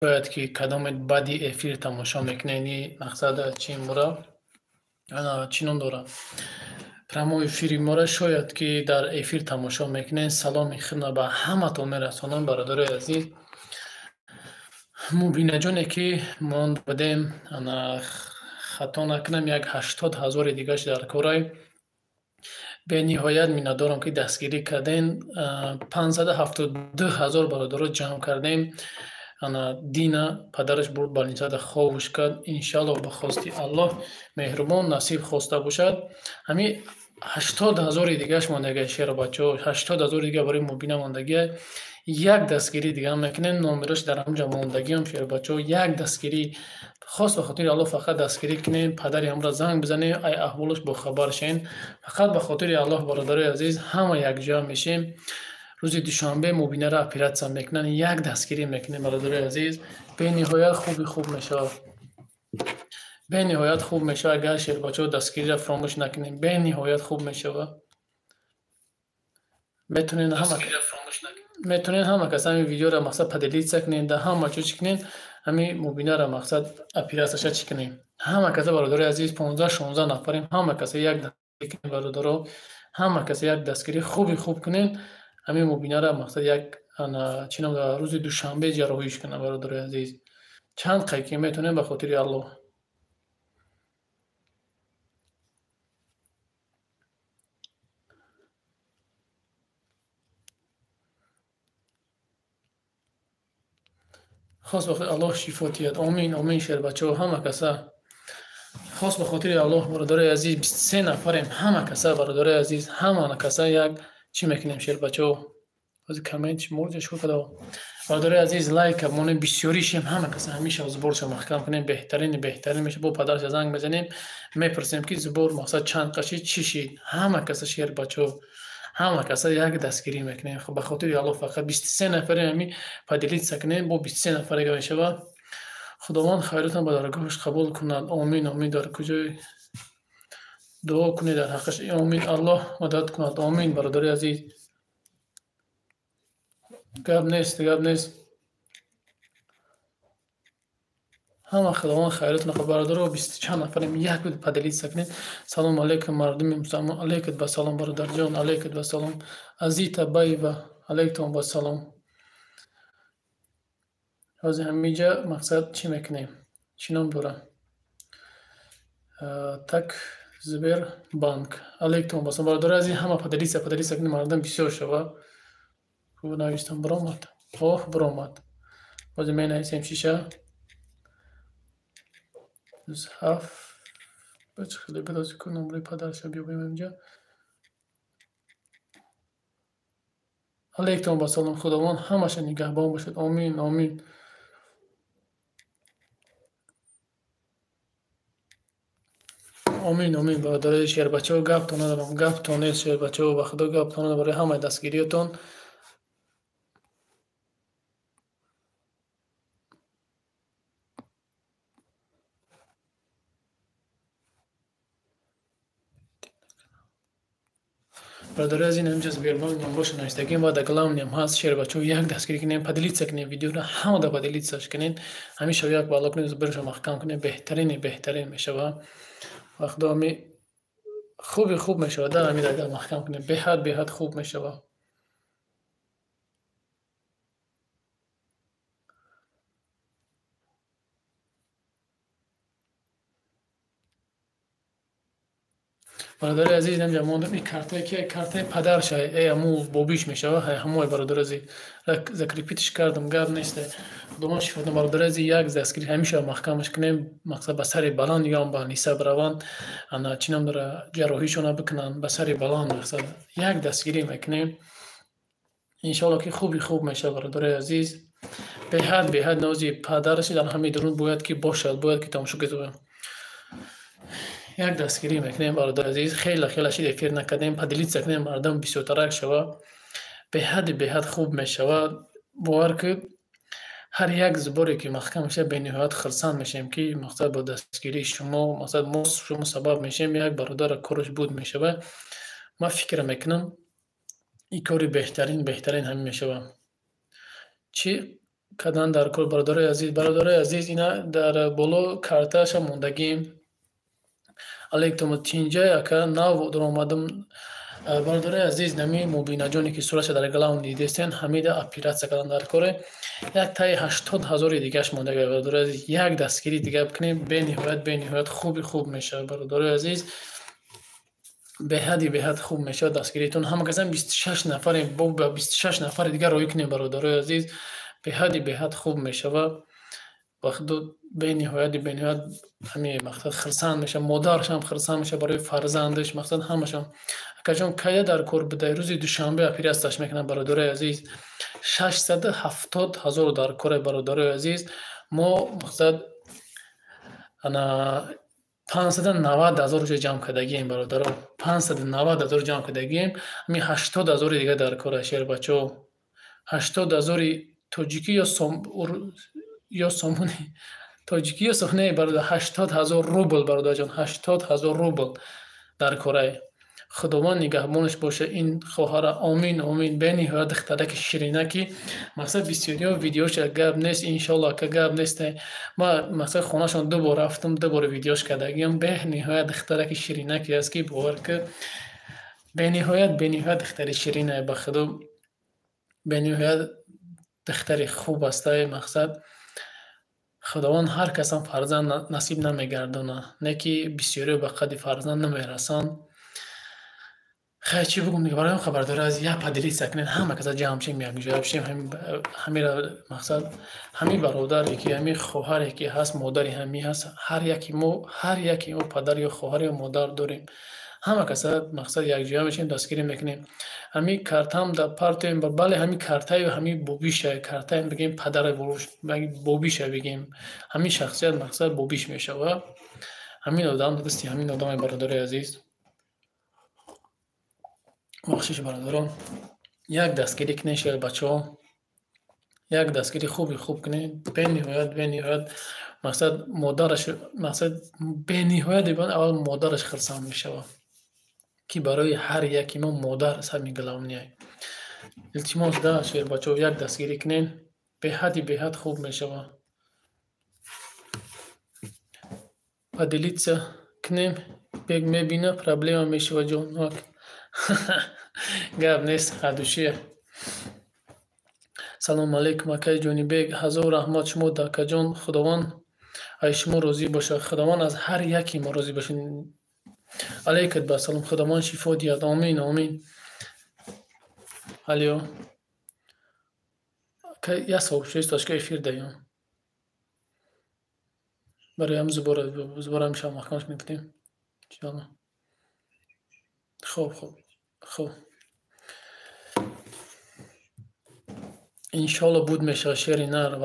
باید که کدام بعدی افیر تماشا میکنین مقصد چی مورا انا چینون دارم پرامو افیری مورا شاید که در افیر تماشا میکنین سلام خیرنا به همه تون میرسونم برادر عزیز مبینه جونه که من بدیم انا خطا نکنم یک 80,000 دیگهش در کارای به نهایت میندارم که دستگیری کردین 572,000 برادر جمع کردیم انا دینا پدرش برد بالینجا خوابش کرد انشالله به خواستی الله مهربان نصیب خواسته باشد همین 80,000 دیگهش ماندگی شیر بچه 80,000 دیگه برای مبینه ماندگی یک دستگیری دیگه هم میکنن نامرش در همجا ماندگی هم شیر بچه یک دستگیری خاص به خاطر الله فقط دستگیری کنین پدری هم را زنگ بزنین ای احوالش با خبر شین فقط به خاطر الله برادر عزیز همه یک جا میشیم روز دوشنبه مبینه را اپراتسیون میکنن یک دستگیری میکنن برادر عزیز به نهایت خوب میشه به نهایت خوب میشه اگر شیر بچه دستگیری را فراموش نکنین به نهایت خوب میشه میتونین همه کس همین ویدیو را مقصد پدلیت کنین ده همه چو چکنین همین مبینه را مقصد اپیراسش چکنین همه کس برادر عزیز 15-16 نفریم همه کس یک دستگیری کنین برادر همه کس یک دستگیری خوب کنین همین مبینه را مقصد یک چینم در روز دوشنبه جراحیش کنه برادر عزیز چند قیقی میتونین به خاطر الله خاص بخاطر الله شفاتیت آمین شیر بچه ها همه کسا خاص بخاطر الله برادر عزیز 23 نفریم همه کسا برادر عزیز همه کسا یک چی میکنیم شیر بچه ها از کامنت مورد شو کده برادر عزیز لایک مون بسیاریشیم همه کسا همیشه زبورش محکم کنیم بهترین میشه با پدرش زنگ بزنیم میپرسیم که زبور مقصد چند قشی چی شید همه کسا شیر بچه ها همه کسا یک دستگیری میکنیم خب به خاطر الله فقط 23 نفر همی پدلیت سکنیم با 23 نفر گوی شود خداوند خیرتان به درگاهش قبول کند آمین در کجای دعا کنید در حقش آمین الله مدد کند آمین برادر عزیز گپ نیست همه خداوند خیرتون خب برادر و 20 چند نفریم یک بود پدلیت سکنید سلام علیکم مردم مسلمان علیکت با سلام برادر جان علیکت با سلام عزیت بای و علیکم با سلام از همینجا مقصد چی میکنیم چی نام دارم تک زبر بانک علیکم با سلام برادر عزیز همه پدلیت سکنید مردم بسیار شوا خوب نوشتم برآمد باز می نویسیم شیشه هفت بچه خیلی بدازی کن نمره پدرش رو بیایم اینجا علیکم با سلام خداوند همش نگهبان باشد آمین برادر شیر بچه ها گپ تونه شیر بچه ها بخدا گپ تونه برای همه دستگیریتون برادر از این همجاز بیرمال نمبرش نوشتگیم و دکلام نیم هست شیر بچه یک دستگیری کنیم پدلیت سکنیم ویدیو را همه دا پدلیت ساش کنین همیشه یک بالا کنیم زبرش رو محکم کنیم بهترین میشه و وقت همی خوب میشه و در همی در محکم کنیم بهت خوب میشه و برادر عزیز نمی‌دونم موندم این کارت که کارت پدرش امو بابیش میشه همو برادر عزیز ریپیتش کردم گپ نیست دوم شفت برادر عزیز یک دستگیری همیشه محکمش کنیم مقصد به سر بلند یا با نسب روان انا چینم داره جراحیشون بکنن به سر بلند مقصد یک دستگیری میکنیم ان شاء الله که خوب میشه برادر عزیز بهت نازی پدرش در همین درون باید که باید که تماشا کنیم یک دستگیری میکنیم برادر عزیز خیلی شید افیر نکردیم پدلیت سکنیم مردم بسیار ترک شود بهت خوب میشود باور که هر یک زباری که محکم میشه به نهایت خرسان میشیم که مقصد با دستگیری شما مقصد شما سبب میشیم یک برادر کارش بود میشه ما فکر میکنم این کاری بهترین همین میشه چی کردن در کار برادرای عزیز اینا در بالا کارتاش موندگیم علیکم تینجا که ناو در آمدم برادرای عزیز نمی مبینا جانی که صورتش در گلاون دیدستین حمید اپیراتسیا کردن در کار یک تای 80,000 دیگهش مونده برادرای عزیز یک دستگیری دیگه بکنیم به نهایت خوب میشه برادرای عزیز به حد خوب میشه دستگیریتون هم مثلا 26 نفر با 26 نفر دیگه روی کنیم برادرای عزیز به حد خوب میشه و وقت به نهایت همین مقصد خرسان میشه مادرش هم خرسان میشه برای فرزندش مقصد همشون کجان کایا در کور بده روز دوشنبه اپیراستش میکنن برادرای عزیز 670,000 در کور برادرای عزیز ما مقصد انا 590,000 رو جمع کردگیم برادران 590,000 جمع کردگیم می 80,000 دیگه در کار شهر بچه 80,000 تاجیکی یا سومونی تاجیکی یا سومونی برادر 80,000 روبل برادر جان 80,000 روبل در کره خداوند نگهبانش باشه این خواهر آمین به نهایت دخترک شیرینکی مثلا بسیاری ویدیوش گپ نیست انشالله که گپ نیست ما مثلا خونهشون دو بار رفتم دو بار ویدیوش کردگیم به نهایت دخترک شیرینکی است که باور که به نهایت دختر شیرینه به خدا به نهایت دختر خوب است مقصد خداوند هر کس هم فرزند نصیب نمیگردونه نه که بسیاری به قد فرزند نمیرسن خیلی چی بگم دیگه برای خبردار از یه پدری سکنین همه کسا جمع شیم یک جا بشیم همین مقصد همین برادر یکی همین خواهر یکی هست مادری همی هست هر یکی ما پدر یا خواهر یا مادر داریم همه کسا مقصد یک جا میشیم دستگیری میکنیم همین کارت هم در پارتیم بله همین کارتای و همین بوبیشه کارتای بگیم پدر بوبیشه بگیم همین شخصیت مقصد بوبیش میشه و همین آدم دستی همین آدم برادر عزیز بخشش برادران یک دستگیری کنه شیر بچه ها یک دستگیری خوب کنه به نهایت مقصد مادرش مقصد به نهایت اول مادرش خرسان میشه که برای هر یکی ما مادر از همین گلامنیه التماس ده شیر بچه ها یک دستگیری کنین به حد خوب میشه پدلیت کنیم بگ میبینه پرابلم میشه و جان گپ نیست حدوشیه سلام علیکم اکای جونی بیگ هزار رحمت شما دکا جان خداوند ای شما راضی باشه خداوند از هر یکی ما راضی باشین علیکت با سلام خداوند شفا دیاد آمین الیو که یا صاحب شویست داشت که افیر دهیم برای هم زباره همیشه محکمش کنیم خوب انشالله بود میشه شیری نر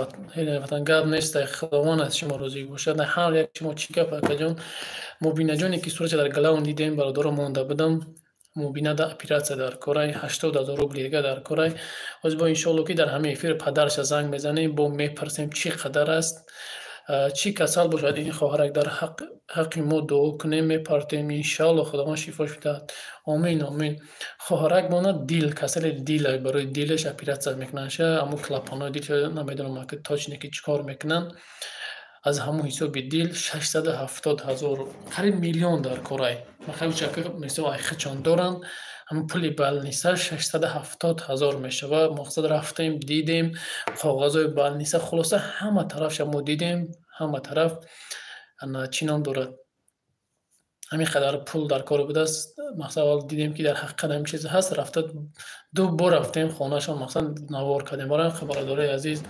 وطن گپ نیست خداوند از شما راضی باشه نه هر یک شما چی گپ جان مبینا جانی که صورت در گلاون دیدیم برادر مونده بدم مبینا در اپیراتسیا در کره 80,000 روبل دیگه در کره از با انشالله که در همه افیر پدرش زنگ میزنیم با میپرسیم چی قدر است چی کسل باشد این خواهرک در حق ما دعا کنیم میپرتیم انشالله خداوند شفاش بدهد آمین خواهرک ماند دیل کسل دیل برای دیلش اپیراتسیا میکنن اما کلپانای دیل نمیدونم که تاچ نکی چکار میکنن از همون حساب دیل 670,000 قریب میلیون در کره خیلی چکر مثل خچان دارن همون پولی بل نیسته 670,000 میشه و مقصد رفتیم دیدیم کاغذهای بل نیسته خلاصه همه طرف شما دیدیم همه طرف چی نام دارد همین قدر پول در کار بوده است مقصد دیدیم که در حقیقت همین چیز هست رفته دو بار رفتیم خانهشان مقصد نوار کردیم برای خبرداری عزیز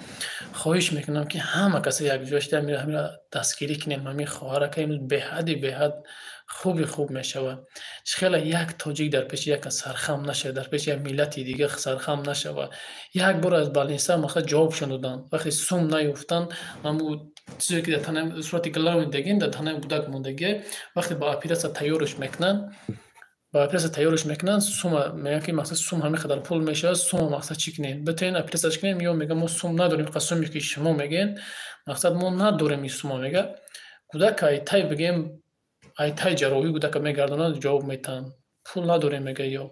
خواهش میکنم که همه کسی یک جاش در میره همین دستگیری کنیم همین خواهر که به حد خوب میشه خیلی یک تاجیک در پیش یک سرخم نشه در پیش یک ملتی دیگه سرخم نشه و یک بار از بالینسا مقصد جواب شنودن وقتی سوم نیفتن من چیزی که در تنه صورت گلاوین دگین در تنه بودک موندگی وقتی با اپیراتسیا تیارش میکنن سوم میگن که مثلا سوم همین قدر پول میشه سوم مقصد چی کنین بتین اپیراتسیاش کنین یا میگم ما سوم نداریم قسمی که شما میگین مقصد ما نداریم این سوم میگه کودک ایتای بگیم ایتای جراحی کودک میگردونن جواب میتن پول نداریم میگه یا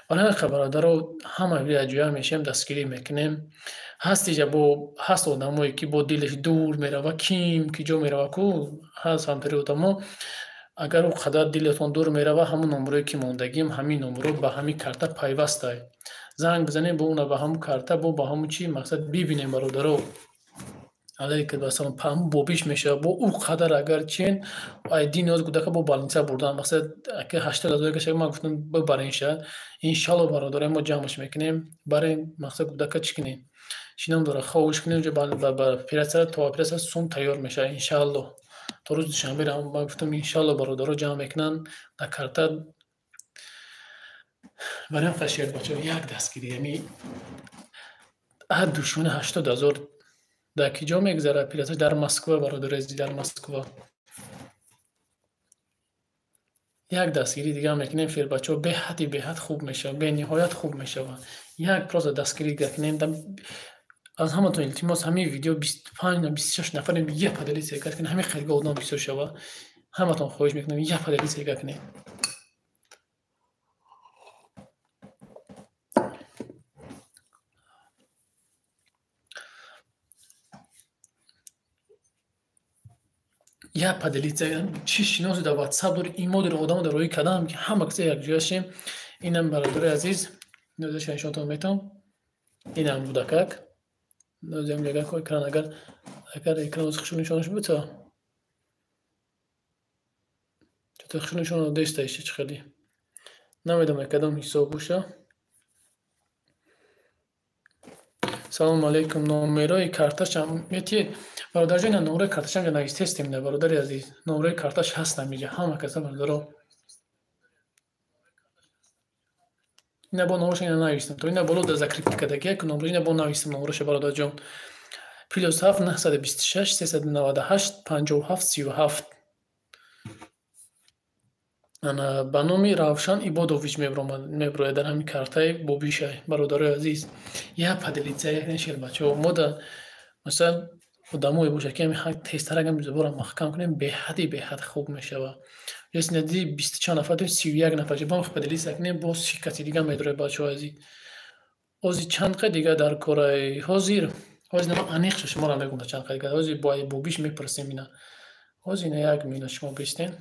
ولی برادرها همه بیا جویا میشیم دستگیری میکنیم. هستیجا با هست آدمایی که با دلش دور میره و کیم که جو میره و کو هست همطوری آدما. اگر او قدر دلتون دور میره و همون نمره که موندگیم همین نمره به همین کارت پیوسته زنگ بزنیم به اون به همون کارت با همون چی مقصد ببینیم برادرها علی که مثلا پام بوبیش میشه با او قدر اگر چین ایدی نیاز بوده که با بالانسا بردن مثلا که 80,000 که ما گفتم ببرین شد ان شاء الله برادر ما جمعش میکنیم برای مقصد بوده که چکنیم شینم داره خوش کنیم جو با پیرسر تو پیرسر سوم تیار میشه ان شاء الله تو روز شنبه را ما گفتم ان شاء الله برادر جمع میکنن در کارت برای خشیر بچه یک دستگیری یعنی هر دشمن 80,000 در کجا میگذره پیرسر در مسکو برادر عزیز در مسکو یک دستگیری دیگه هم میکنیم فیر بچه ها به حد خوب میشه به نهایت خوب میشه و یک پروز دستگیری کنیم از همتون التماس همین ویدیو 25 26 نفر یه پدلی سیگار کنیم همین خیلی گودنا بیشتر شوه همتون خواهش میکنم یه پدلی سیگار کنیم یا پدلیت چی شناسی در واتساپ داری ایمو داری آدم در روی کدام که همه کسی یک جایشیم اینم برادر عزیز نوزش نشانتون میتونم اینم بودکک نوزیم جگه که اکران اگر اکران از خشون نشانش بوده چطور خشون نشان دسته ایشه چه خیلی نمیدونم کدام حساب باشه سلام علیکم نمره کارتش هم میتی برادر جان نمره کارتش هم نگیست هستیم نه برادر عزیز نمره کارتش هست نمیگه همه کسا برادر اینه با نمرش اینه نویستم تو اینه بلو در زکریپت کدگه که نمره اینه با نویستم نمرش برادر جان پلیوس 7 926 398 57 37 انا به نام روشن ایبادوویچ میبروه در همین کارتای بوبیشه برادر عزیز یا پدلیتزه یک نشیر بچه ما در مثلا آدمایی باشه که همین حق تیستر اگه زبور محکم کنیم به حد خوب میشه و یه ندی 24 نفر داریم 31 نفر چه با پدلی سکنیم با 30 کسی دیگه میداره بچه ها ازی چند قد دیگه در کره حاضر نما انیخش شما را میگم چند قد دیگه حاضر با بوبیش میپرسیم اینا حاضر نه یک مینا شما بیستین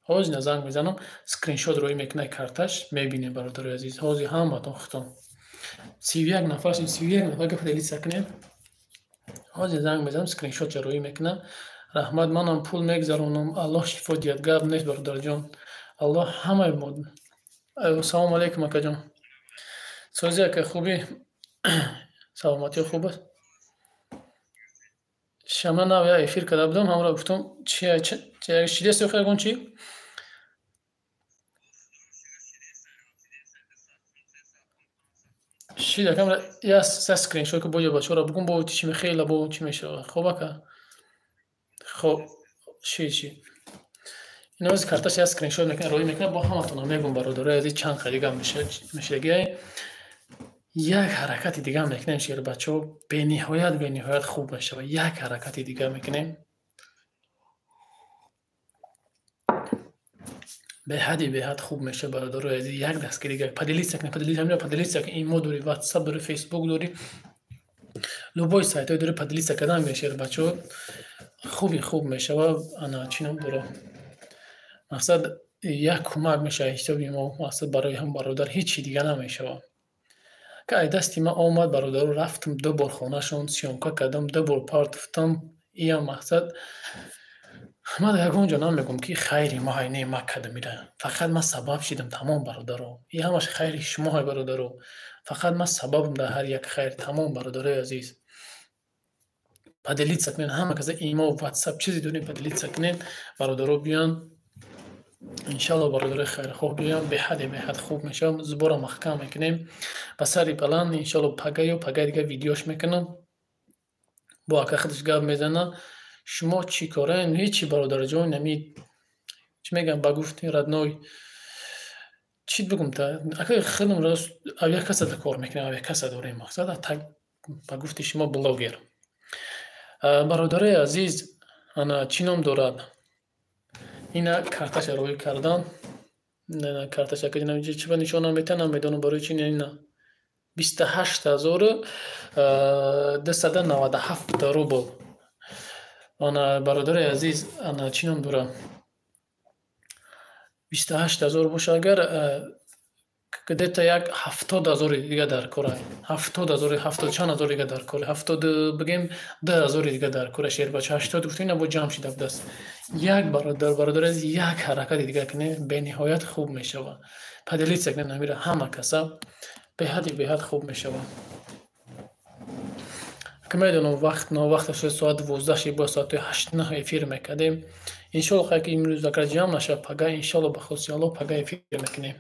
حاضر زنگ میزنم اسکرین شات روی میکنه کارتش میبینیم برادر عزیز حاضر همتون ختم 31 نفر 31 نفر که پدلی سکنیم حاضر زنگ میزنم اسکرین شات روی میکنه رحمت منم پول میگذرونم الله شفا دید گرد نیست برادر جان الله همه مود سلام علیکم اکا جان سوزی که خوبی سلامتی خوب است شما نویا افیر کرده بودم همراه گفتم چی شیده سوخه گون چی شیده کم یا سکرین شات که باید بچه را بگم با چی میخیله با چی میشه خوبه که خب چی اینا از کارتش اسکرین شات میکنه روی میکنه با همتون میگم برادر عزیز چند خریگم میشه یک حرکت دیگه میکنیم شیر بچه‌ها به نهایت خوب میشه و یک حرکت دیگه میکنیم به حد خوب میشه برادر عزیز یک دستگیری پدلی سکنه پدلی سکنه ایمو داری واتساپ داری فیسبوک داری لوبای سایت داری پدلی سکنه میشه بچه‌ها خوب میشه و انا چینم داره مقصد یک کمک میشه حسابی ما مقصد برای هم برادر هیچی دیگه نمیشه که ای دستی ما آمد برادر رفتم 2 بار خانه شون سیامکا کردم 2 بار پارت فتم این مقصد ما در اونجا نمیگم که خیری ما اینه ما کده میره فقط ما سبب شدم تمام برادرو این همش خیری شما های برادرو فقط ما سببم در هر یک خیر تمام برادر عزیز پدلیت سکنین همه کسی ایما و واتساپ چیزی دونین پدلیت سکنین برادرو بیان انشالله برادر خیر خوب بیان به حد خوب میشم زبور محکم میکنیم و سری بلند انشالله پگه دیگه ویدیوش میکنم با اکا خودش گپ میزنه شما چی کارین هیچی برادر جان نمی چی میگم با گفتی ردنوی چی بگم تا اکا خودم راست اویا کسا دا کار میکنه اویا کسا داریم مقصد تا با گفتی شما بلاگر برادر عزیز انا چی نام دارد اینا کارتش روی کردن نه کارتش که جناب چی نشون میتونم بدون برای چی نه 28297 روبل آن برادر عزیز آن چینم دورم 28000 باشه اگر گدیتا یک 70000 دیگه در کره 70000 70 چند هزار دیگه در کره 70 بگیم 10000 دیگه در کره شیر بچه 80 گفتین با جمع شده دست یک برادر از یک حرکت دیگه کنه به نهایت خوب میشه و پدلیت سکنه نمیره همه کسا به حد خوب میشه که میدونم وقت شد ساعت 12 شی با ساعت 8 نه افیر میکردیم انشالله که امروز اگر جمع نشه پگه انشالله به خود سیالو پگه افیر میکنیم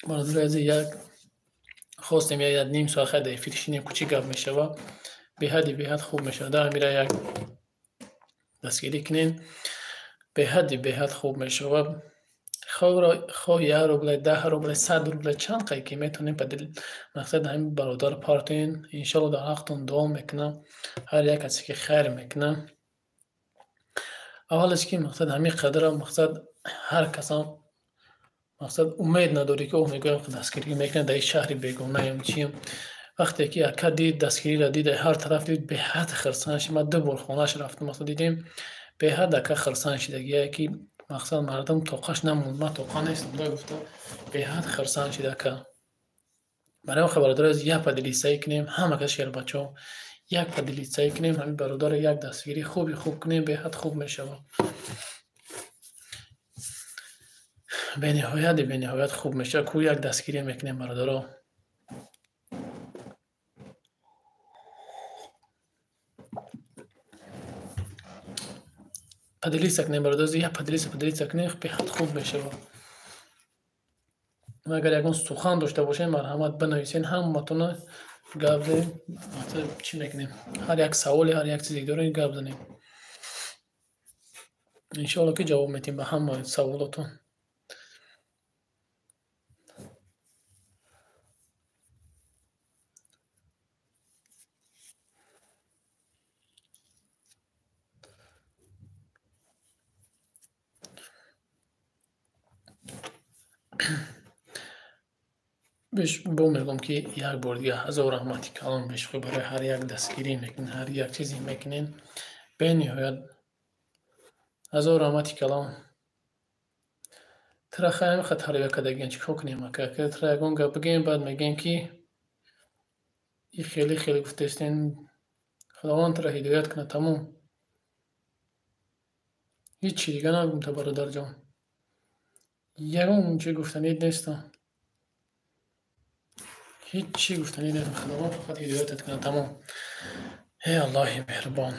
برادر از یک خواستیم یک نیم ساعت خیلی افیر شینیم کچی گپ میشه و به حد خوب میشه در میره یک دستگیری کنین به حد خوب میشه و خواه 1 روبل 10 روبل 100 روبل چند قیقی میتونیم بدل مقصد همین برادر پارتین انشالله در حقتون دعا میکنم هر یک کسی که خیر میکنم اولش که مقصد همین قدر مقصد هر کسا مقصد امید نداری که میگویم که دستگیری میکنه در شهری بیگونه هم چیم وقتی که اکا دید دستگیری را دید هر طرف دید به حد خرسانش ما 2 بار خونهش رفتم مقصد دیدیم به حد اکا خرسان شدگیه که مقصد مردم توقعش نموند ما توقع نیستم دا گفته به حد خرسان شده که برای خبردار از یک پدلی سعی کنیم همه کس شیر بچه ها یک پدلی سعی کنیم همین برادر یک دستگیری خوب کنیم به حد خوب میشه به نهایت خوب میشه کو یک دستگیری میکنیم برادر پدلی سکنیم برادر یک پدلی سکنیم به حد خوب میشه اگر یکون سخن داشته باشین مرحمت بنویسین هم متونه گپ زنیم چی میکنیم هر یک سوالی هر یک چیزی دارین گپ زنیم انشالله که جواب میتیم به همه سوالاتون بهش میگم که یک بار دیگه 1000 رحمتی کلام بهش برای هر یک دستگیری میکنین هر یک چیزی میکنین به نهایت 1000 رحمتی کلام ترا خیلی خطر کدگین چی کنیم که ترا یکون گپ بگیم بعد میگین که این خیلی گفتستین خداوند ترا هدایت کنه تموم هیچ چی دیگه نگم تا برادر جان یکون چی گفتنی نیستم هیچ چی گفتنی نیستم خداوند فقط هدایتت کنه تمام ای الله مهربان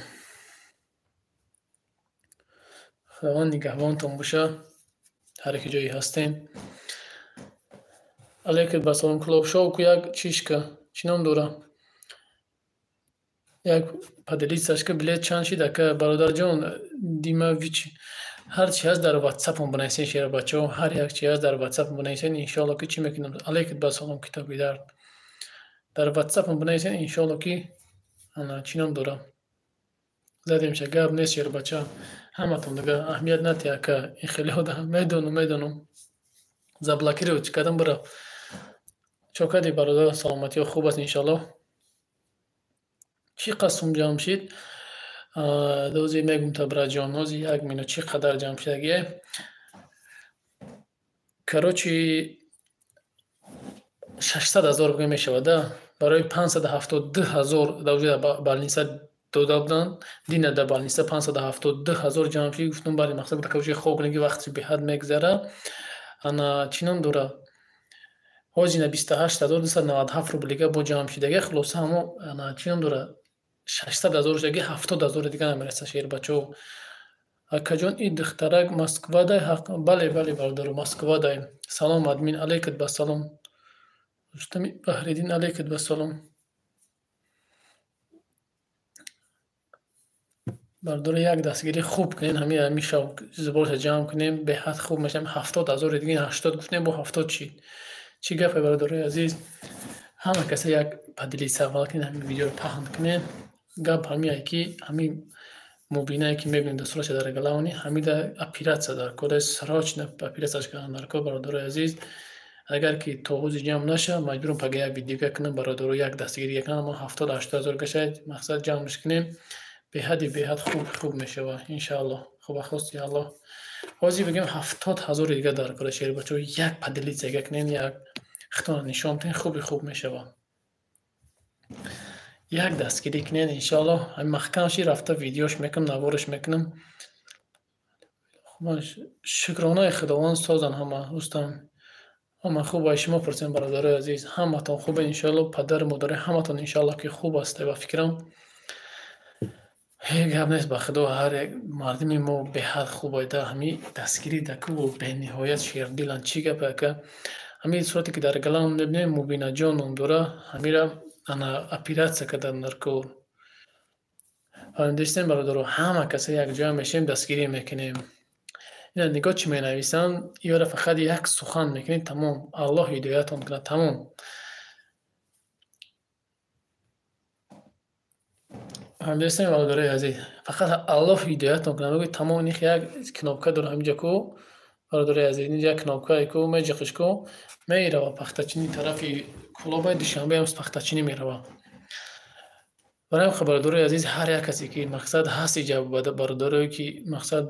خداوند نگهبانتون باشه هر کی جایی هستین علیکت بسلام کلوب شو که یک چیش که چینام دوره یک پدلی سشکه بلیت چند شده که برادر جان دیما ویچ هر چی هست در واتساپ هم بنایسین شیر بچه هر یک چی هست در واتساپ بنایسین انشالله که چی میکنم علیکت بسلام کتابی در واتساپ هم بنایسین انشالله که انا چینام دوره زدیم شه گاب نیست شیر بچه همه تون دیگه اهمیت نتیه که این خیلی ها ده میدونم زبلاکی رو چی کدم برا چوکدی برادر سلامتی و خوب است انشالله چی قسم جمع شید دوزی میگم تا برا جان نوزی یک مینو چی قدر جمع شدگیه کروچی 600,000 بگه میشوده برای 572,000 دوجه بالنیسه داده بودن دینه در بالنیسه 572,000 جمع شد گفتم برای مقصد که کوچه خوب نگی وقتی به حد میگذره انا چینم دوره هازینه 28,297 روبلیگه با جمع شدگی خلاص همو انا چینم دوره 600,000 شدگی 70,000 دیگه نمیرسه شیر بچه اکا جان این دخترک مسکوا دای حق بله برادر مسکوا دای سلام ادمین علیکت بسلام رستمی بحریدین علیکت بسلام برادر یک دستگیری خوب کنین همین شو زبالش جمع کنیم به حد خوب میشم 70,000 دیگه 80 گفتیم با 70 چی گفته برادر عزیز همه کسی یک پدلی سوال کنین همین ویدیو رو پهن کنین گپ همین که همین мубинае ки мебинед дастураша дар галавани ҳамида оператсия дар кода срочно оператсияш кардам дар ко бародарои азиз агар ки тоғузи ҷамъ наша маҷбурам пага як видеога кунам бародаро як дастгирия кунам аммо 70-80 ҳазор гашад мақсад ҷамъш кунем беҳад хуб мешава иншааллоҳ хуба хости аллоҳ ҳозир бигем 70 ҳазори дига дар кода шербачо як падилитсияга кунем як хитона нишон тен хуб мешава як дастгирӣ кунед иншааллоҳ маҳкамши рафта видеош мекунам навориш мекунам шукронаи худованд созан ҳама рустам ҳама хуб ва шумо пурсем бародарои азиз ҳаматон хубе иншааллоҳ падару модари ҳаматон иншааллоҳ ки хуб аста ва фикрам гап нест ба худо ҳар як мардими мо беҳад хуб ойда ҳамин дастгирӣ даку бениҳоят шердилан чӣ гапе ака ҳамин сурате ки дар галам мебинем мубинаҷон ном дора ҳамира ана оператсия кардан дар кор дӯстон бародаро ҳама каса якҷоя мешем дастгирӣ мекунем ина нигоҳ чӣ менависанд ёра фақат як сухан мекунед тамом аллоҳ ҳидоятон кунад тамом дӯстони бародарои азиз фақат аллоҳ ҳидоятон кунад мегӯед тамом ин як кнопка дора ҳаминҷа ку бародарои азиз инҷа кнопкае ку меҷиқиш ку мерава пахтачини тарафи кулоба душанбе ҳам пахтачинӣ мерава барои бародарои азиз ҳар як касе ки мақсад ҳаст иҷа бародарое ки мақсад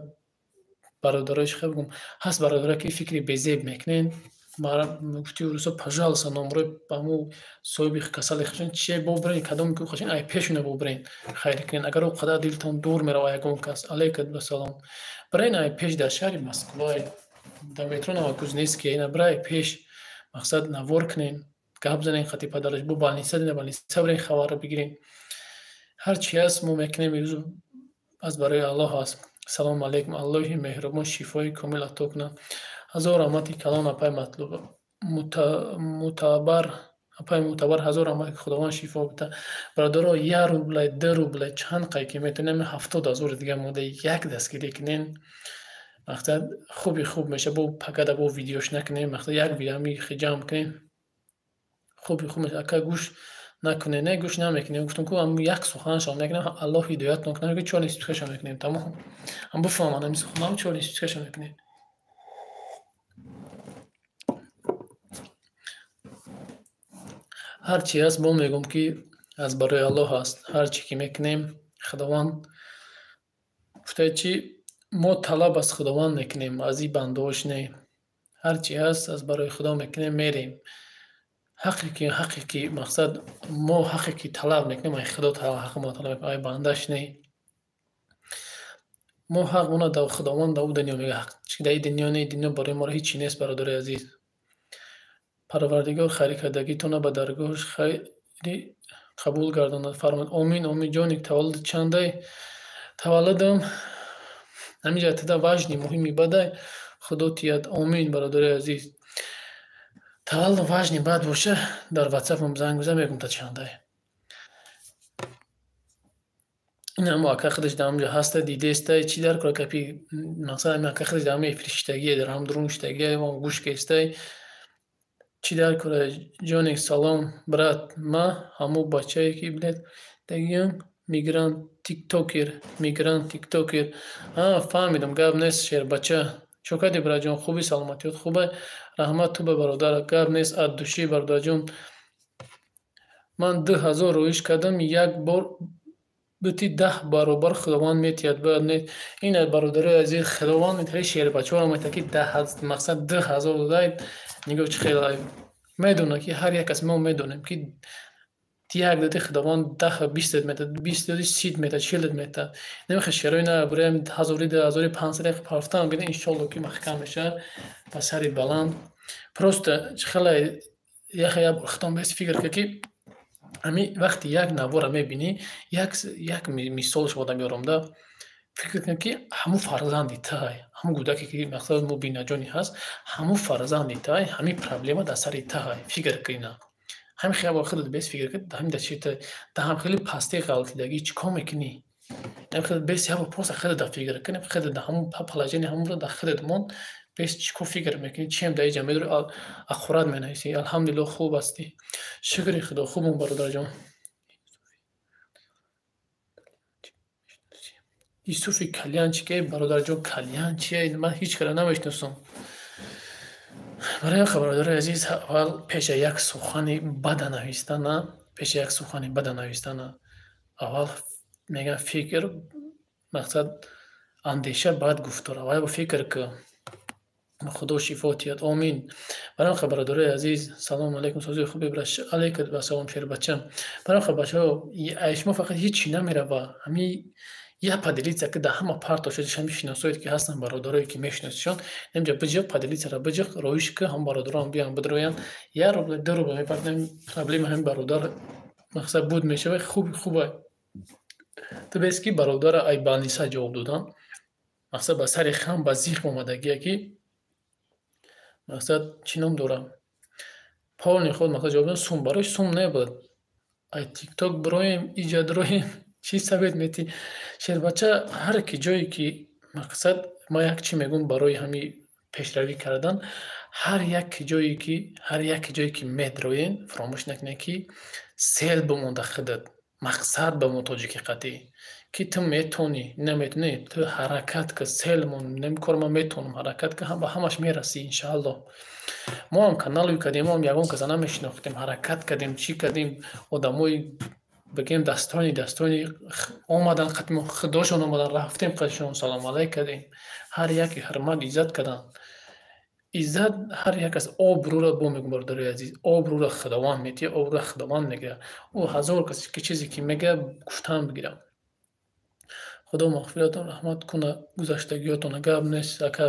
бародарои чӣ бигӯм ҳаст бародарое ки фикри безеб мекунен гуфти рӯзо пожалуйста номеро ба мо соҳиби касали хушин чие бобирен кадоме ки хушин ай пешуна бобирен хайр кунен агар о қадар дилтон дур мерава ягон кас алейка басалом барои ай пеш дар шаҳри Москва дар метро Новокузнецкий ина барои пеш мақсад навор кунен гап занен хати падараш бо больница дина больница барен хабар бигирен ҳар чи ҳаст мо мекунем имрӯз аз барои аллоҳ аст салому алейкум аллоҳи меҳрубон шифои комил ато кунад ҳазор рамати калон апай матлуб мутабар апай мутабар ҳазор рамати худованд шифо бита бародаро 1 рубля 2 рубля чанд қай ки метонем 70 ҳазори дига мода як дастгирӣ кунем мақсад хуби хуб меша бо пагада бо видеош накунем мақсад як видеоми ҷамъ кунем хуби хуб меша ака гӯш накунем не гӯш намекунем гуфтам ку ам як суханашон мекунем аллоҳ ҳидоятон кунад мегӯ 40 сутқашон мекунем тамом ам буфаҳмад ами суханам 40 сутқашон мекунем ҳар чи ҳаст бо мегӯм ки аз барои аллоҳ аст ҳар чи ки мекунем худованд гуфтае чи мо талаб аз худованд мекунем аз ин бандаош не ҳар чи ҳаст аз барои худо мекунем мерем ҳаққе ки мақсад мо ҳаққе ки талаб мекунем ай худо ҳаққи мо талаб мекунем ай бандаш не мо ҳақ мона дар худованд дар ӯ дунё мега ҳақ дар ин дунё не дунё барои моро ҳичи нест бародари азиз парвардигор хайр кардагитона ба даргоҳаш хайри қабул гардонад фармод омин омин ҷони таваллуд чандай таваллудам ҳаминҷа тада важни муҳими бадай худо тият омин бародари азиз таваллуд важни бад боша дар ватсапам занг бизан мегӯм та чандай ин ҳамо ака худаш дар ҳамҷа ҳаста дидестай чӣ дар кора капи мақсад ами ака худаш дар ҳама фириштагие дар ҳам друнштагие гӯш кестай чӣ дар кора ҷонек салом брат ма ҳамо бачае ки билед дагиён мигрант тиктокер фаҳмидам гап нест шербача чокади братҷон хуби саломатиёт хубе раҳмат ту ба бародар гап нест ад души бародарҷон ман 2000 роиш кардам як бор бути 10 баробар худованд метиҳад баъд ин бародарои азиз худованд метавони шербачаро метавад ки мақсад 2000 додаи нигоҳ чӣ хеле медонад ки ҳар як кас мо медонем ки як доди худованд 10 20 метад 20 доди 30 метад 40 метад намехоҳ шерои на бурем 1500 ҳафтаам гида иншоалло ки маҳкам мешавад ба сари баланд просто чӣ хеле яхе як худом бес фикр кар ки ами вақти як навора мебинӣ як мисол шумода меёрамда фикр кун ки ҳамун фарзанди тай ҳамун кӯдаке ки мақсад мубинаҷони ҳаст ҳамун фарзанди тай ҳамин проблема дар сари тай фикр кина ҳамин хиябон худат бес фикр кун ҳамин дар чи дар ҳам хеле пасти ғалтидагӣ чӣ кор мекунӣ ҳамин бес ябо просто худат дар фикр кун худат дар ҳамун положение ҳамунро дар худат мон бес чӣ кор фикр мекунӣ чиам дар инҷа медори ақурат менависӣ алҳамдулиллоҳ хуб ҳастӣ шукри худо хубам бародарҷон Исуфи Калян чи ки бародарҷон Калян чие? Ман ҳеҷ кара намешносам. Барои бародари азиз, аввал пеша як сухани бада навистана, аввал мегӯям фикр, мақсад андеша, баъд гуфтор. Аввал фикр кӯ. Худо шифо диҳад. Омин. Барои бародари азиз, салому алайкум. Созии хуби алейка ва салом шербачам. Барои бачаҳо, шумо фақат ҳеҷ чӣ намерава. Ҳамин я поделиться, ки дар ҳама парто шуди ҳамин шиносоед, ки ҳастанд бародарое, ки мешиносишон. Немҷа биҷиқ поделиться биҷиқ роиш ки ҳам бародарон биям бидроян. 1 рубл 2 рубл мепартем проблема ҳамин бародар мақсад буд мешава. Хубе. То бес ки бародара ай балниса ҷавоб додан. Мақсад ба сари хам ба зиқ омадагия ки мақсад чӣ ном дорам. Полни худ мақсад ҷавоб додан сум барои сум небуд. Ай тикток броем иҷод роем чӣ савет мети. Шербача ҳар ки ҷое ки мақсад ма як чӣ мегӯм барои ҳамин пешравӣ кардан, ҳар як ҷое ки медроем фаромӯш накунед ки сел бимонда худат. Мақсад ба мутоҷики қатъӣ. Ки ту метонӣ, наметонӣ, ту ҳаракат кӣ, селмон кор ман метонам ҳаракат ки ба ҳамаш мерасӣ иншааллоҳ. Мо ҳам канале кардем, мо ҳам ягон каса намешинохтем, ҳаракат кардем, чӣ кардем, одамои бигем дастойни омадан қатъи худошон омадан рафтем қатъишон салом алайк кардем. Ҳар яке ҳурмат иззат кардан. Иззат ҳар як аз обрӯра бо мегӯям бародари азиз, обрӯра худованд метиҳад, обрӯра худованд мегӯяд. Ӯ ҳазор кас ки чизе ки мегӯяд гуфтан бигирам. Худо мағфирату раҳмат кунад гузаштагиётона. Гап нест ака.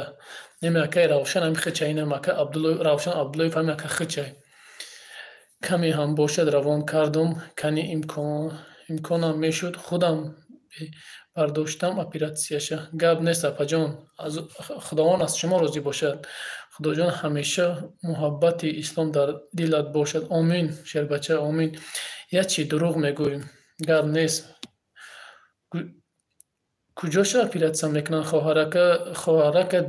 Неми акаи Равшан ҳамин хичай, неми ака Равшан Абдуллоев ҳамин ака хичай. Каме ҳам бошад равон кардам, кани имконам мешуд худам бардоштам оператсияша. Гап нест апаҷон. Худованд аз шумо розӣ бошад. Худоҷон ҳамеша муҳаббати ислом дар дилат бошад. Омин шербача, омин. Я чӣ дурӯғ мегӯем. Гап нест. Куҷоша оператсия мекунанд? Хоҳарака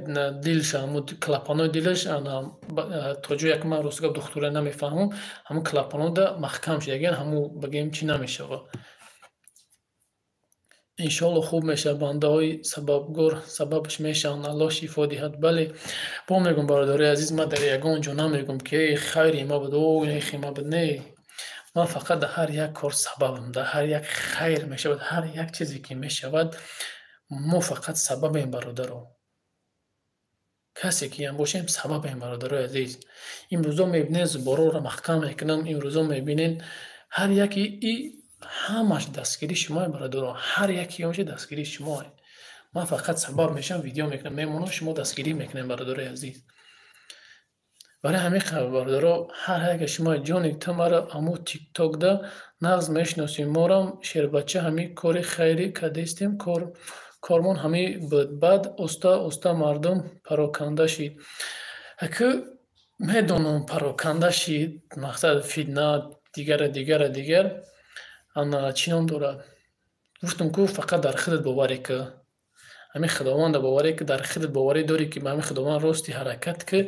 дилша, клапанои дилаш то ҷое ки ман рости гап духтура намефаҳмам, ҳамун клапанода маҳкам шудагиян, ҳамун бигем чӣ намешавад. Иншоаллоҳ хуб мешавад. бандаҳои сабабгор сабабаш мешаванд. Аллоҳ шифо диҳад. Бале, бо мегӯям бародари азиз, ман дар ягон ҷо намегӯям ки хайри ма буд, нехи ма буд. Не. Ман фақат дар ҳар як кор сабабам. Дар ҳар як хайр мешавад, ҳар як чизе ки мешавад, мо фақат сабабем бародаро. Касе ки ҳам бошем сабабем бародарои азиз. Имрӯзо мебинед зуборро маҳкам мекунам, имрӯзо мебинед ҳар яки ҳамаш дастгири шумои бародаро. Ҳар яки онче дастгири шумое. Ман фақат сабаб мешавам, видео мекунам, мемонам, шумо дастгирӣ мекунед бародарои азиз. Барои ҳамин бародаро, ҳар як шумо ҷони ту маро ҳамун тиктокда нағз мешиносем. Морам шербача ҳамин кори хайрӣ кардестем, кормон ҳамин буд. Баъд оста мардум пароканда шид. Ака медонам пароканда шид, мақсад фитна дигар. Ана чӣ ном дорад? Гуфтам ку фақат дар худат боварӣ кӣ. Ҳамин худованда боварӣ кӣ, дар худат боварӣ дорӣ ки ба ҳамин худованд рости ҳаракат кӣ.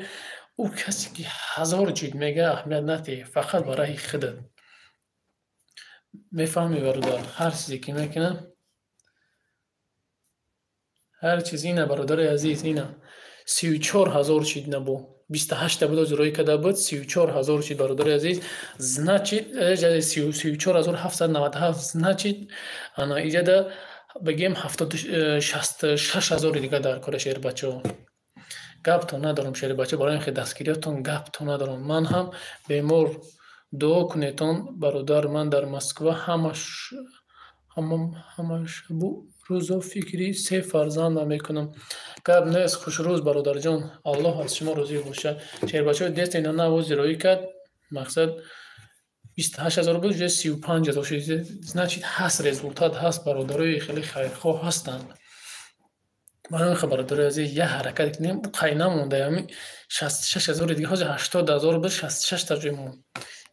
Ӯ касе ки ҳазор ҷойд мегӯяд аҳамият надиҳ, фақат барои худат. Мефаҳмӣ бародар? Ҳар чизе ки мекунам, ҳар чиз ина бародари азиз, ина 34,000 чид набу. 28 буд зирои када буд, 34,000 чид бародари азиз. Значит 34,797, значит ана иҷада бигем 66,000 дига дар кора шербачаҳо. Гапто надорам шербача, барои хе дастгириятон гапто надорам. Ман ҳам бемор дуо кунетон бародар, ман дар Москва ҳамаш рӯзо фикри 3 фарзандам мекунам. Гап нест. Хушрӯз бародарҷон. Аллоҳ аз шумо розӣ бошад. Шербачаҳо дести навоз зироӣ кард. Мақсад 28,000 буд, 35,000 шуд. Значит ҳаст, результат ҳаст. Бародарои хеле хайрхоҳ ҳастанд. Барои бародари азиз, як ҳаракат кунем, қай намонда. Ҳамин 66,000 дига, ҳозир 80,000 буд, 66 та ҷой монд.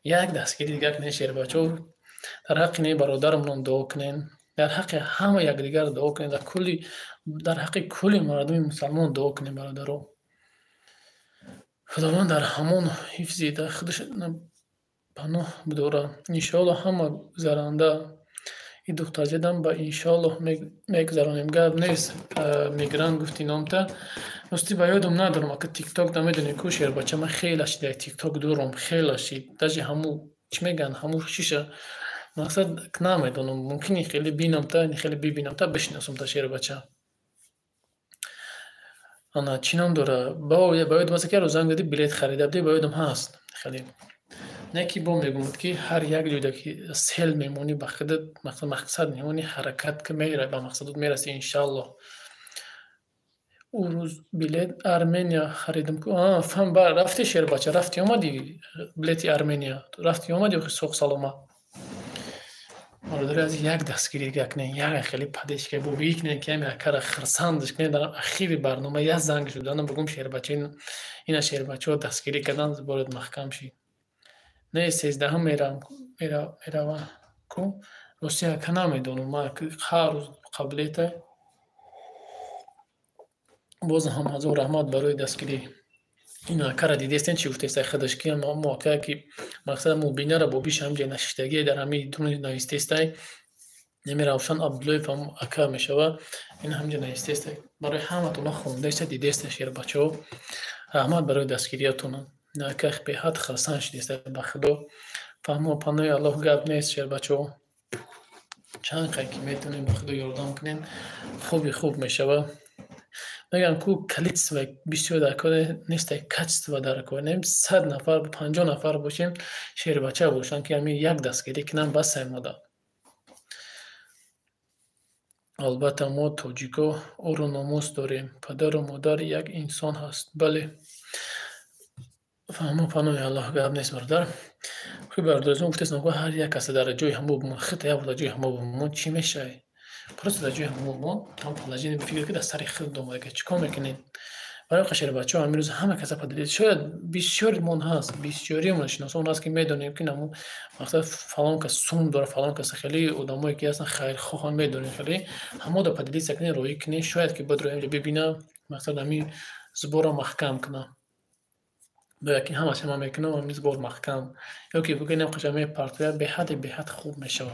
Як дастгирӣ дига кунед шербачаҳо. Дар ҳаққи не бародарамон дуо кунед. Дар ҳаққи ҳама якдигар дуо кунед. Дар ҳаққи кулли мардуми мусалмон дуо кунед бародаро. Худованд дар ҳамон ҳифзи дар худаш паноҳ бидорад. Иншоаллоҳ ҳама гузаранда این دخترجدم با انشالله میگذرانیم. گپ نیست میگران گفتی نامتا راستی با یادم ندارم که تیک تاک نمیدونی کو شیر بچه من خیلی اشی تیک تاک دورم خیلی اشی داجی همو چی میگن همو شیشه مقصد که نمیدونم ممکنی خیلی بینم تا خیلی ببینم تا بشناسم تا شیر بچه آنا چینام داره باید مثلا که رو زنگ دادی بلیت خریده بودی بایدم هست خیلی نه کی با میگم که هر یک جوری که سهل میمونی به خودت مقصد میمونی حرکت که میره به مقصدت میرسی انشالله. اون روز بلیت ارمنیا خریدم که فهم بر رفتی شیر بچه رفتی اومدی بلیت ارمنیا رفتی اومدی سوق سلامه از یک دستگیری یک نه یک خیلی پدش که بو یک نه که می کار خرساندش کنه در اخیر برنامه یک زنگ شد دادم بگم شیر بچه اینا شیر بچه دستگیری کردن باید محکم شی نه 13 میرم کو روسیه که نمیدونم ما که هر روز قبلیت باز هم از رحمت برای دستگیری اینا کار دیدستن چی گفته خودش که ما که مقصد مبینه را با بیش همجه نشستگی در همین دونه نایستیسته نمیره روشن عبدالله فهم اکا میشوه این همجه نایستیسته برای همتون خونده است دیدست شیر بچه ها رحمت برای دستگیریاتون نه که به حد خرسان شدیسته بخدا فهمو پناه الله گب نیست شیر بچه ها چند خیلی که میتونیم بخدا یاردام کنین خوب میشوه میگم کو کلیت و بسیار در کار نیست کچت و در کار نیم 100 نفر 50 نفر باشیم شیر بچه باشن که همین یک دستگیری کنم بس ماده البته ما تاجیکا او رو ناموس داریم پدر و مادر یک انسان هست بله فهمو پناه الله گرم نیست برادر خوی برادرزون گفتست نگاه هر یک کسی در جای همو بمون خط یا در جای همو بمون چی میشه پرست در جای همو بمون هم پلاجین بفکر که در سری خود دومده که چیکار میکنین برای قشر بچه ها امروز همه کسا پدیدید شاید بسیاری من هست بسیاری من شناسه اون هست که میدونیم که نمو مقصد فلان کس سوم داره فلان کس خیلی ادامایی که هستن خیر خواهان میدونیم خیلی همه دا پدیدید سکنی روی کنی شاید که بد رو اینجا ببینم مقصد همین زبور محکم کنم باید که همه شما میکنم همین زبور محکم یا که بگنیم قشمه پرتویت به حد خوب میشه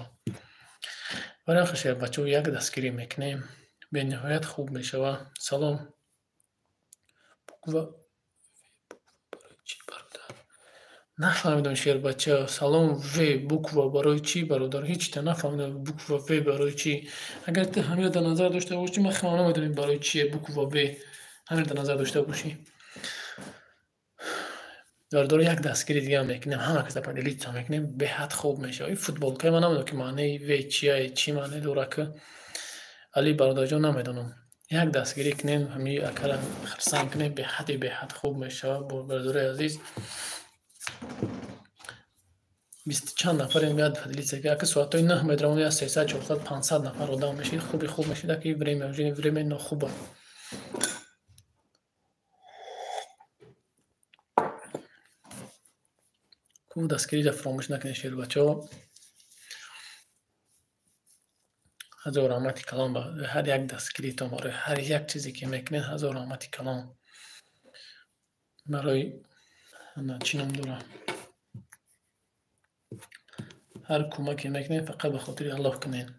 برای قشر بچه ها یک دستگیری میکنیم به نهایت خوب میشه سلام و نفهمیدم شیر بچه سلام وی بوکوا برای چی برادر هیچ تا نفهمیدم بوکوا وی برای چی اگر تو همین در نظر داشته باشی من خیلی نمیدونم برای چیه بوکوا وی همین در نظر داشته باشی داره یک دستگیری دیگه هم میکنیم همه کس پر لیت هم میکنیم به حد خوب میشه این فوتبال که من نمیدونم که معنی وی چیه چی معنی داره که علی برادر جان نمیدونم یک دستگیری کنیم همین اکل خرسان کنیم به حد خوب میشه برادر عزیز 20 چند نفر میاد فضلیت که اگه ساعتای 9 مدرمونی از 300 400 500 نفر آدم میشید خوب میشید که وریم نه خوبه کو دستگیری را فراموش نکنید شیر بچه ها هزار رحمتی کلام به هر یک دستگیری تماره هر یک چیزی که میکنید هزار رحمتی کلام برای چینم دارم هر کمکی میکنید فقط به خاطر الله کنین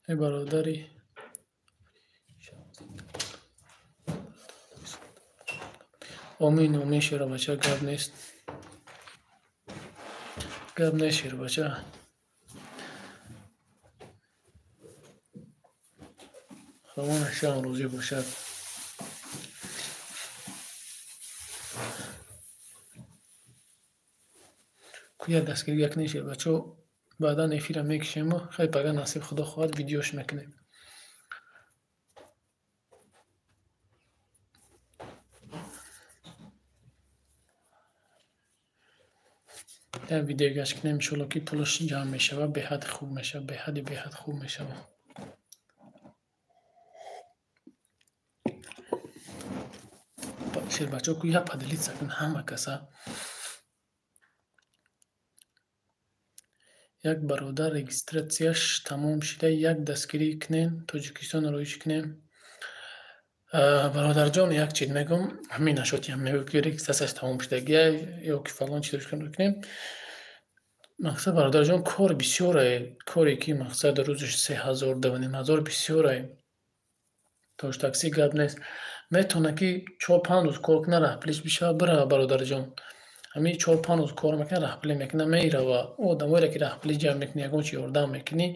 ای برادری آمین شیر بچه گب نیست شیر بچه خواهان شام روزی باشد کویا دستگیری یک نیشه بچه بعدا نفیرم میکشیم خیلی پگه نصیب خدا خواهد ویدیوش میکنیم در ویدیو گشت کنیم انشالله که پولش جمع میشه و به حد خوب میشه به حد خوب میشه شیر بچه کویا پدلیت سکن همه کسا یک برادر رجیستراسیش تمام شده یک دستگیری کنین تاجیکستان رویش کنیم برادر جان یک چیز میگم همین نشاطی هم میگو که رجیستراسیش تمام شده یا که فلان چیزش کنیم мақсад бародарҷон кор бисёрае. Коре ки мақсад рӯзаш 3000 2,500 бисёрае. Тош таксӣ гап нест. Метавона ки 4-5 рӯз кор кунад, раҳблиш бишавад, бирава бародарҷон. Ҳамин 4-5 рӯз кор мекунад, раҳблӣ мекунад, мерава. Одамоере ки раҳблӣ ҷамъ мекунӣ, ягон чӣ ёрдам мекунӣ,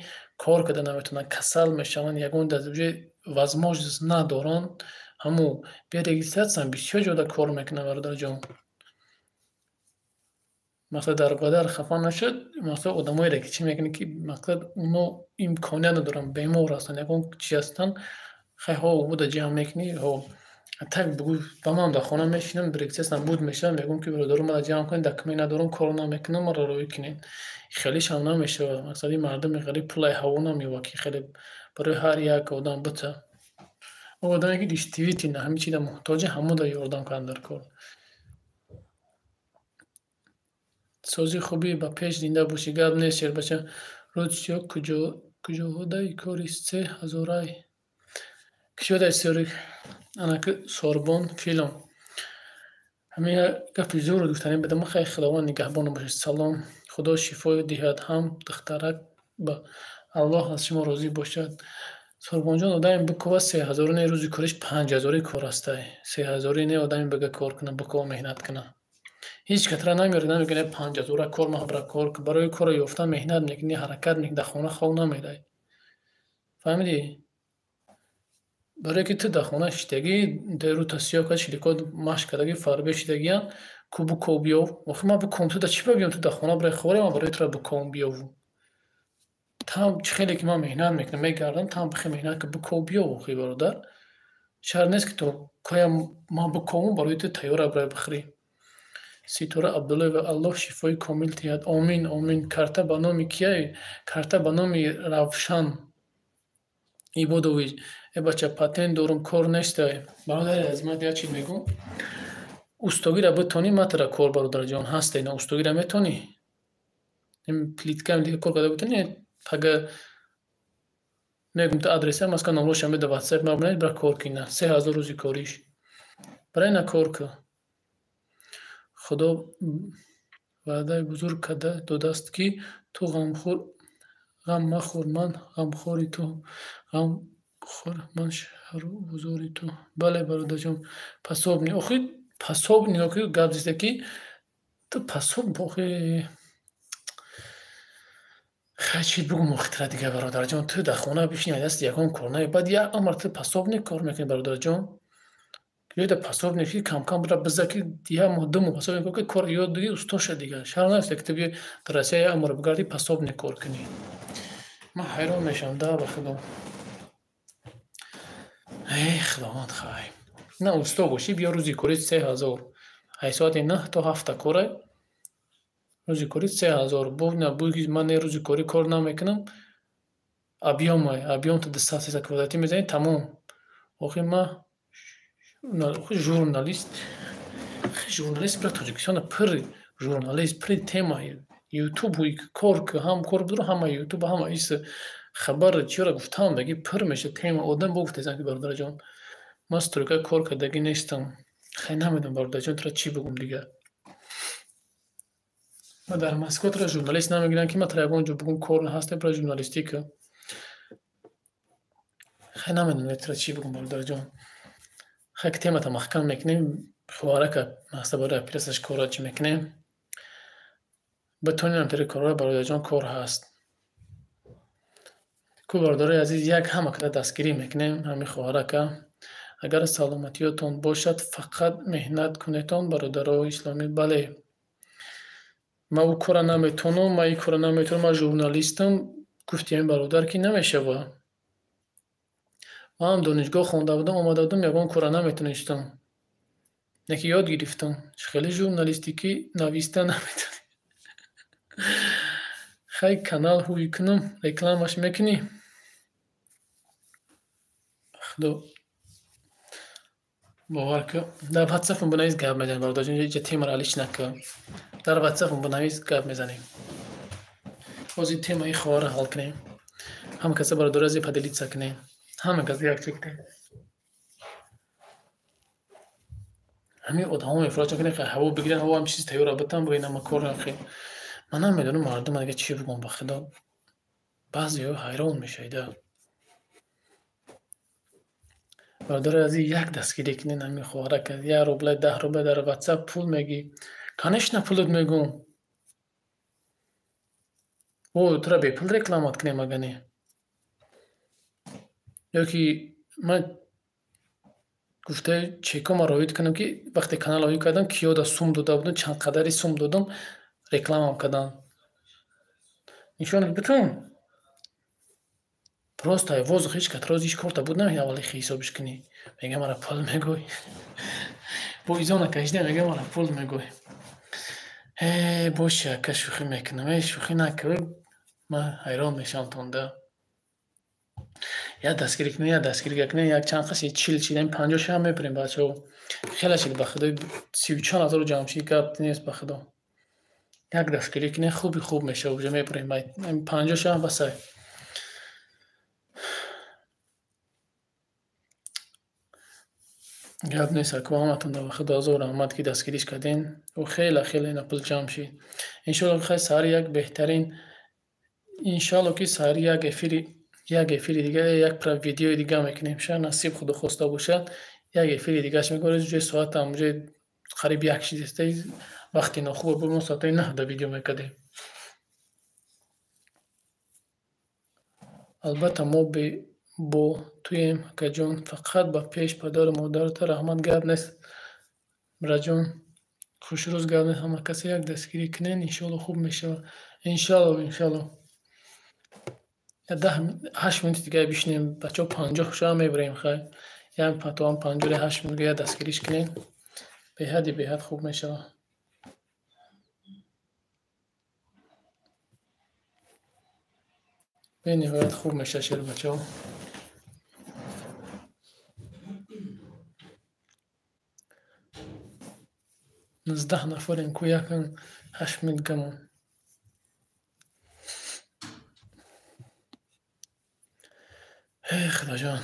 кор карда наметавонанд, касал мешаванд, ягон дарҷаи возможност надоранд. Ҳамун берегистратсияам бисёр ҷода кор мекунанд бародарҷон. мақсад дар бадар хафа нашуд, мақсад одамоере ки чӣ мекунанд ки мақсад оно имконият надоранд, бемор ҳастанд, ягон чиз ҳастанд, хай ҳо буда ҷамъ мекунӣ, ҳо так бугӯ ба ман дар хона мешинам, регистратсияам буд мешавам, мегӯям ки бародаро мана ҷамъ кунед, документ надорам, кор намекунам, маро роҳӣ кунед. Хелишам намешавад. мақсад ин мардуми ғариб пулаи ҳаво намеёбад ки хеле барои ҳар як одам бита. Одаме ки диштивитина ҳамин чида муҳтоҷа, ҳамуда ёрдам кардам дар кор. сози хубӣ ба пеш зинда бошӣ, гап нест шербача. Рӯзиё куҷоҳодаи кори 3000-ай. Кишодаи сёрик анаки сорбон филм. ҳамин гапи зӯро гуфтанӣ бедам. Хай худованд нигаҳбон бошад. Салом. Худо шифои диҳад. Ҳам духтарак ба Аллоҳ аз шумо розӣ бошад. Сорбонҷон, одаме бикова 3000 не рӯзи кориш 5000 кор астай. 3000 не одаме бага кор куна, бикова меҳнат куна. ҳеҷ катра намеёрад, намегӯяд 5000 кор ма бара кор. Барои кор ёфтан меҳнат мекунӣ, ҳаракат мекунӣ, дар хона хоб намедиҳӣ. Фаҳмидӣ? Барое ки ту дар хона шидагӣ, деру тасиё кард, шиликот машқ кардагӣ, фарбе шидагиям, ку биков биёв. Охир ман биковам, ту дар чӣ ба биём? Ту дар хона барои хӯре, ман барои тура биковам биёву. Там чӣ хеле ки ман меҳнат мекунам, мегардам, там бихел меҳнат кун, биков биёв охир бародар. Шарт нест ки то коям ман биковам, барои ту тайёра барои бихӯрӣ. Ситора Абдуллоева, Аллоҳ шифои комил диҳад. Омин, омин. Карта ба номи кияе? Карта ба номи Равшан Ибодович. Бача, патент дорум, кор нестай. Бародари азиз, ман як чиз мегӯям. Устогира битонӣ, ма тира кор бародарҷон ҳастай, на устогира метонӣ? Ин плиткаам дига кор карда битонӣ? Ага мегӯям ту адреса маска номроша меда ватсап мабинед, бира кор кина. 3000 рӯзи кориш. Барои на кор ку. худо ваъдаи бузург карда додааст ки ту ғам махӯр, ман ғамхори ту, ғамхор ман шаҳрбузори ту. Бале бародарҷон, пасоб не. Охир пасоб нигоҳ ки гап зиста ки ту пасоб охир хай чӣ бигӯм охир тра дига бародарҷон. Ту дар хона бишини даст ягон кор наи, баъд як умр ту пасоб не кор мекунӣ бародарҷон. Ёда пасоб не ки кам-кам бира биза ки 1 моҳ 2 моҳ пасоб не кор ки кор ёд диги уsto шуд дига. Шарм наст ки ту бия дар Россия як умр бигарди пасоб не кор кунӣ. Ман ҳайрон мешавам да ба худо. Худованд хай. На усто бошӣ, бия рӯзи корӣ 3000. 8 соати 9 то 7 кора. Рӯзи корӣ 3000. Бовна буги ман не рӯзи корӣ кор намекунам. Объём ту дистанция квадрати мезанӣ, тамом. Охир ман журналист бира Тоҷикистона пир журналист, пир тема ютубуи кор ку ҳам кор бидуро ҳама ютуба ҳама ис хабар чиёра гуфтам багӣ пир меша тема одам богуфтезан ки бародарҷон. Ман стройка кор кардагӣ нестам. Хай намедонам бародарҷон тура чӣ бигӯм дига. Ман дар Москва тура журналист намегирам ки ман тура ягон ҷо бигӯм кор ҳастам барои журналистика. Хай намедонам тура чӣ бигӯм бародарҷон. Хай ки темата маҳкам мекунем, хӯарака мақсад барои операсияш кора чӣ мекунем. Битонем тери кора бародарҷон кор ҳаст. Ку бародарои азиз, як ҳама када дастгирӣ мекунем, ҳамин хӯарака. Агар саломатиётон бошад, фақат меҳнат кунедтон бародарои исломӣ. Бале. Ман ӯ кора наметавонам, ман ин кора наметавонам, ман журналистам. Гуфти ҳамин бародар ки намешава. Ман донишгоҳ хонда будам, омада будам, ягон кора наметонистам. Яке ёд гирифтам. Хеле журналистикӣ нависта наметавонӣ. Хай канал ҳуй кунам, рекламаш мекунӣ? Худо бовар ку. Дар ватсапам бинавис гап мезанем бародарҷон, ҷа темаро ҳаллиш накардам. Дар ватсапам бинавис гап мезанем. Ҳозир темаи хӯара ҳал кунем. Ҳама каса бародари азиз поделиться кунем. Ҳама каса якче кунем. Ҳамин одамҳо мефародшанд ки ҳаво бигиранд, ҳаво ҳам чиз тайёра битан, бо ин ҳама кор нахӣ. من نمیدونم مردم دیگه چی بگم به خدا. بعضی حیران میشه. برادر عزیز یک دستگیری کنی نمیخوره که 1 روبله 10 روبله در واتساپ پول میگی کنش پولت میگم او ترا به پول رکلامات کنی مگنی یا که من گفته چیکو ما روید کنم که وقتی کانال روید کردم کیو دا سوم داده بودن چند قدری سوم دادم رکلامم کردن نشون بتون просто воздух هیچ کتراز هیچ کارتا بود نه اولی حسابش کنی میگه مرا پول میگوی با ایزان کشیده میگه مرا پول میگوی باشه که شوخی میکنم شوخی نکرد من حیران میشم تونده یا دستگیری کنی یا دستگیری کنی یک چند قصی چیل چیدیم 50 هم میپریم بچه ها خیلی چیل بخدا 34,000 جمعشی گرد نیست بخدا یک دستگیری کنی خوب میشه و میپریم باید 50 هم بسه گرد نیست که همتون در بخدا زور آمد که دستگیریش کردین و خیلی نپل جمع شید انشالله خیلی سهر یک بهترین انشالله که سهر یک افیری دیگه یک پر ویدیو دیگه میکنیم شاید نصیب خود خواسته باشه یک افیری دیگه اش میگه جوی ساعت هم جوی قریب یک چیزی وقتی نخوبه بود ما ساعت 9 دا ویدیو میکردیم البته ما با تویم که جان فقط با پیش پدر مادرت رحمت گرد نیست برا جان خوش روز گرد نیست همه کسی یک دستگیری کنین انشالله خوب میشه انشالله 8 minut دیگه بشینیم بچه ها 50 شما میبریم خیلی یعنی پتو هم 58 minut دیگه دستگیریش کنیم به حد خوب میشه به نهایت خوب میشه شیر بچه ها 19 نفریم که یکن 8 minut گمون ای خدا جان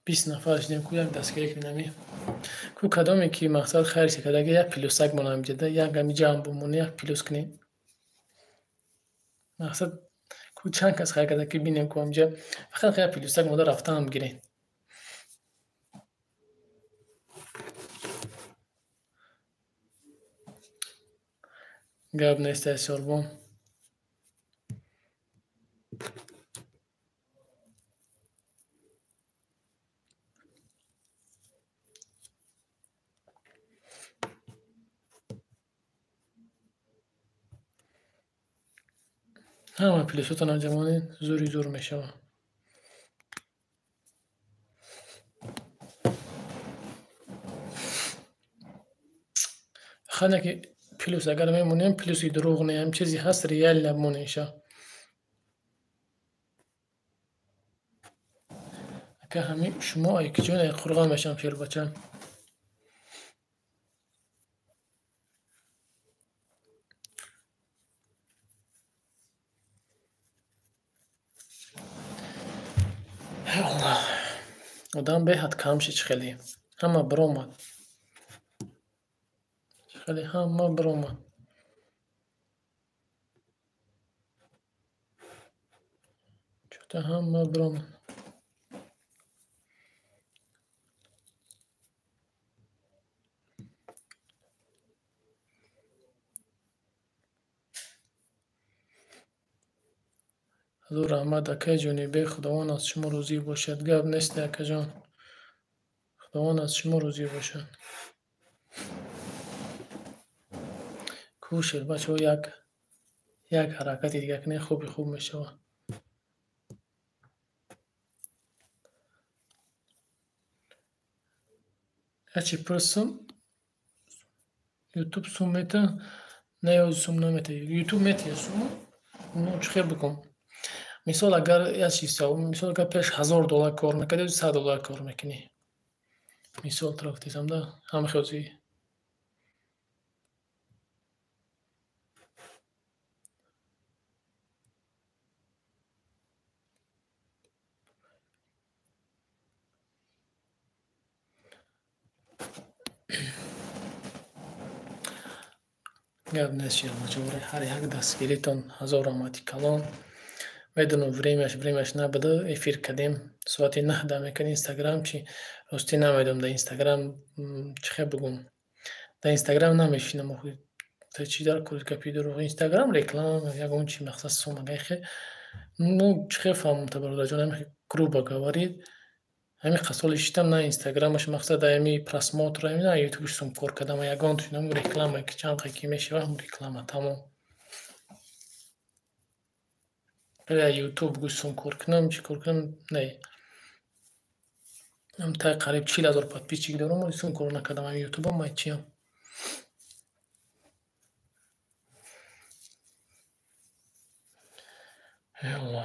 بیست نفر شدیم که یک دستگیری کنیم که کدامی که مقصد خیلی شد اگه یک پلوسک منم جده یک گمی جمع بمونه یک پلوس کنیم مقصد که چند کس خیلی کده که بینیم که همجا فقط خیلی پلوسک مده رفته هم گیرین گاب نیست اصال بام همه پلیسوتان انجامانین زور میشه خانه که پلوس اگر میمونیم پلوسی دروغ نیم چیزی هست ریال نمونه ایشا که همین شما ای که جون قرغان میشم شیر بچم الله آدم به حد کم شد خیلی همه برومد خیلی همه برومد چطور همه برومد حضور احمد اکه جونی به خداوند از شما روزی باشد گب نیست اکه جان خداوند از شما روزی باشد کوشید بچه ها یک حرکتی دیگه کنه خوب میشه هرچی پرسم یوتیوب سوم میته نه یا سوم نمیته یوتیوب میته سوم نو چه خیر بکن مثال اگر یه چیز مثال اگر پیش $1000 کار میکردی $100 کار میکنی مثال تراکتیزم ده همه خیلی гап нест ширмачавари ҳар як дастгиритон 1000 ромати калон. Медунам времяш набуду эфир кардем соати 9 мекунем инстаграм чи рости намедонам дар инстаграм чӣ хел бигӯм. Дар инстаграм намешинам охир чи дар кури гапи дуруғ инстаграм реклама ягон чи мақсад сомагайхе ну чӣ хел фаҳмам та бародарҷон ҳами грубо говорит ҳами қасоли шитам на инстаграмаш мақсад ҳами просмотр ҳами на ютубаш сум кор кардам ягон тушинам реклама ки чанд қайки мешава ҳам реклама тамом. ютуб гӯштам кор кунам чӣ кор кунам не ам та қариб 40,000 подписчик дорам сум кор накардам ҳами ютубам май чиям. Ялла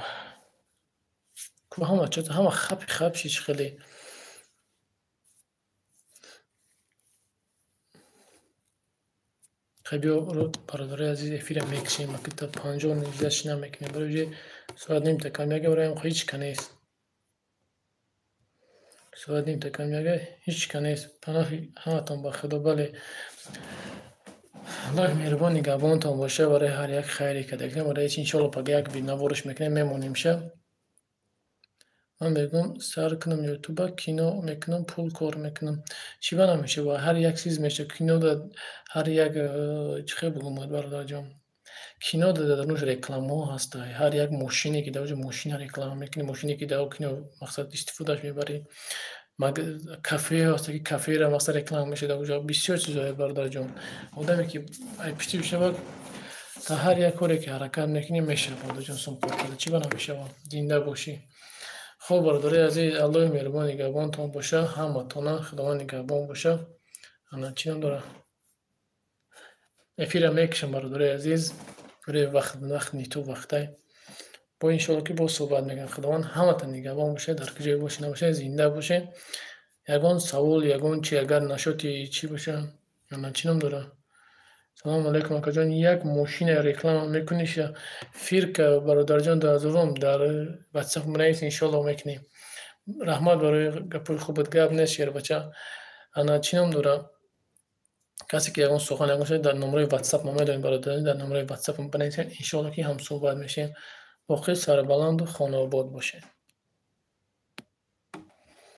ҳама хапши чӣ хеле хебиё бародари азиз эфира мекишем та 50 низаши намекунем барои соат ним такам яга бораям ҳичка нест соат ним такам яга ҳичка нест паноҳи ҳаматон ба худо бале аллоҳ меҳрубон нигоҳбонтон боша барои ҳар як хайре кардагӣ барои иншоалло пак як навориш мекунем мемонем ша ман мегӯям сар кунам ютуба кино мекунам пул кор мекунам чиба намешава ҳар як чиз мешава кино ҳар як чӣ хел бигӯм бародарҷон кино дар нуш рекламаҳо ҳаста ҳар як мошине ки дар мошина реклама мекунӣ мошине ки дар кино мақсад истифодаш мебарӣ кафе ҳаста ки каферо мақсад реклама мешава дар уҷо бисёр чизҳое бародарҷон одаме ки пишти бишава дар ҳар як коре ки ҳаракат мекунӣ мешава бародарҷон сум кор карда чиба намешава зинда бошӣ. хуб бародари азиз аллоҳи меҳрубон нигоҳбонтон боша ҳаматона худованд нигоҳбон боша аначинам дора эфира мекишам бародари азиз барои вақт ниту вақтай бо иншоалло ки боз суҳбат мекунам худованд ҳаматон нигоҳбон боша дар куҷое бошед набошед зинда бошед ягон савол ягон чи агар нашоти чӣ боша аначинам дора салому алайкум акаҷон як мошина реклама мекуниш я фирка бародарҷон дазурум дар ватсап менавис иншоалло мекунем раҳмат барои гапои хубат гап нест шербача аначинам дора касе ки ягон сухан ягон шуд дар номраи ватсап ма медонед бародарҷон дар номраи ватсапам бинависед иншоалло ки ҳамсуҳбат мешавем боқӣ сарбаланду хонаобод бошед.